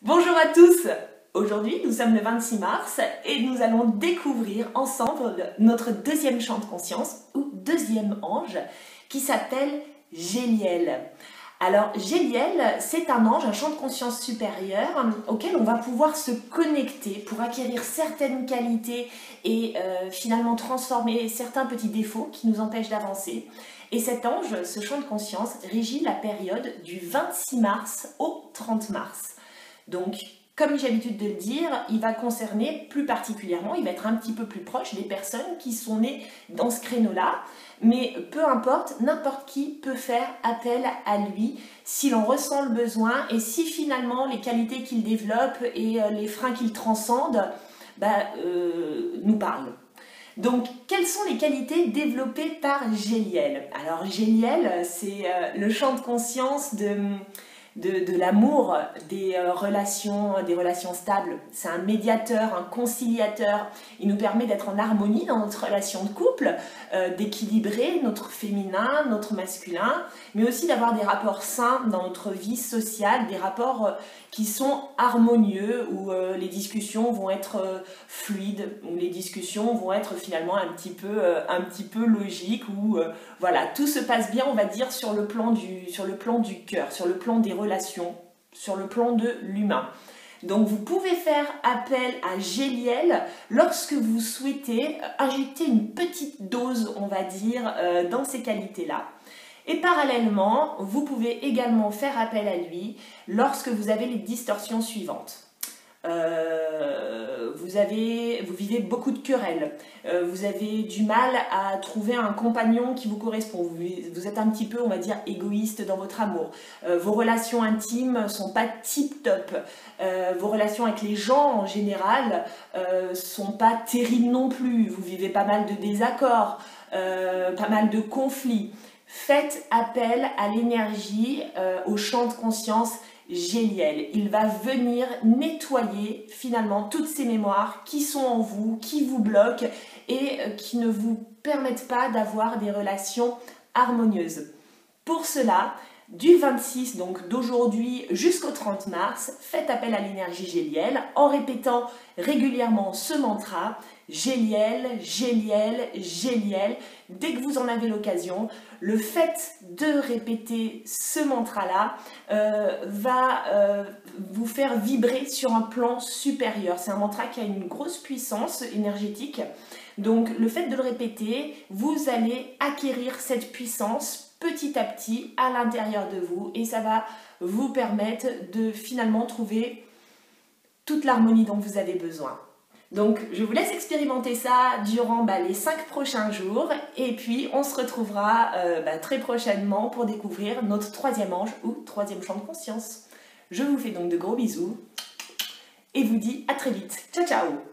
Bonjour à tous! Aujourd'hui, nous sommes le 26 mars et nous allons découvrir ensemble notre deuxième champ de conscience ou deuxième ange qui s'appelle Géliel. Alors Géliel, c'est un ange, un champ de conscience supérieur auquel on va pouvoir se connecter pour acquérir certaines qualités et finalement transformer certains petits défauts qui nous empêchent d'avancer. Et cet ange, ce champ de conscience, régit la période du 26 mars au 30 mars. Donc, comme j'ai l'habitude de le dire, il va concerner plus particulièrement, il va être un petit peu plus proche des personnes qui sont nées dans ce créneau-là, mais peu importe, n'importe qui peut faire appel à lui s'il en ressent le besoin et si finalement les qualités qu'il développe et les freins qu'il transcende nous parlent. Donc, quelles sont les qualités développées par Géliel? Alors, Géliel, c'est le champ de conscience de l'amour, des relations stables. C'est un médiateur, un conciliateur. Il nous permet d'être en harmonie dans notre relation de couple, d'équilibrer notre féminin, notre masculin, mais aussi d'avoir des rapports sains dans notre vie sociale, des rapports qui sont harmonieux, où les discussions vont être fluides, où les discussions vont être finalement un petit peu logiques, où voilà, tout se passe bien, on va dire, sur le plan du cœur, sur le plan des relations, sur le plan de l'humain. Donc vous pouvez faire appel à Géliel lorsque vous souhaitez injecter une petite dose, on va dire, dans ces qualités-là. Et parallèlement, vous pouvez également faire appel à lui lorsque vous avez les distorsions suivantes. Vous vivez beaucoup de querelles, vous avez du mal à trouver un compagnon qui vous correspond, vous êtes un petit peu, on va dire, égoïste dans votre amour, vos relations intimes sont pas tip-top, vos relations avec les gens en général sont pas terribles non plus, vous vivez pas mal de désaccords, pas mal de conflits. Faites appel à l'énergie, au champ de conscience Géliel. Il va venir nettoyer finalement toutes ces mémoires qui sont en vous, qui vous bloquent et qui ne vous permettent pas d'avoir des relations harmonieuses. Pour cela, du 26, donc d'aujourd'hui jusqu'au 30 mars, faites appel à l'énergie Géliel en répétant régulièrement ce mantra Géliel, Géliel, Géliel. Dès que vous en avez l'occasion, le fait de répéter ce mantra-là va vous faire vibrer sur un plan supérieur. C'est un mantra qui a une grosse puissance énergétique. Donc le fait de le répéter, vous allez acquérir cette puissance petit à petit à l'intérieur de vous et ça va vous permettre de finalement trouver toute l'harmonie dont vous avez besoin. Donc je vous laisse expérimenter ça durant les 5 prochains jours et puis on se retrouvera très prochainement pour découvrir notre troisième ange ou troisième champ de conscience. Je vous fais donc de gros bisous et vous dis à très vite. Ciao ciao!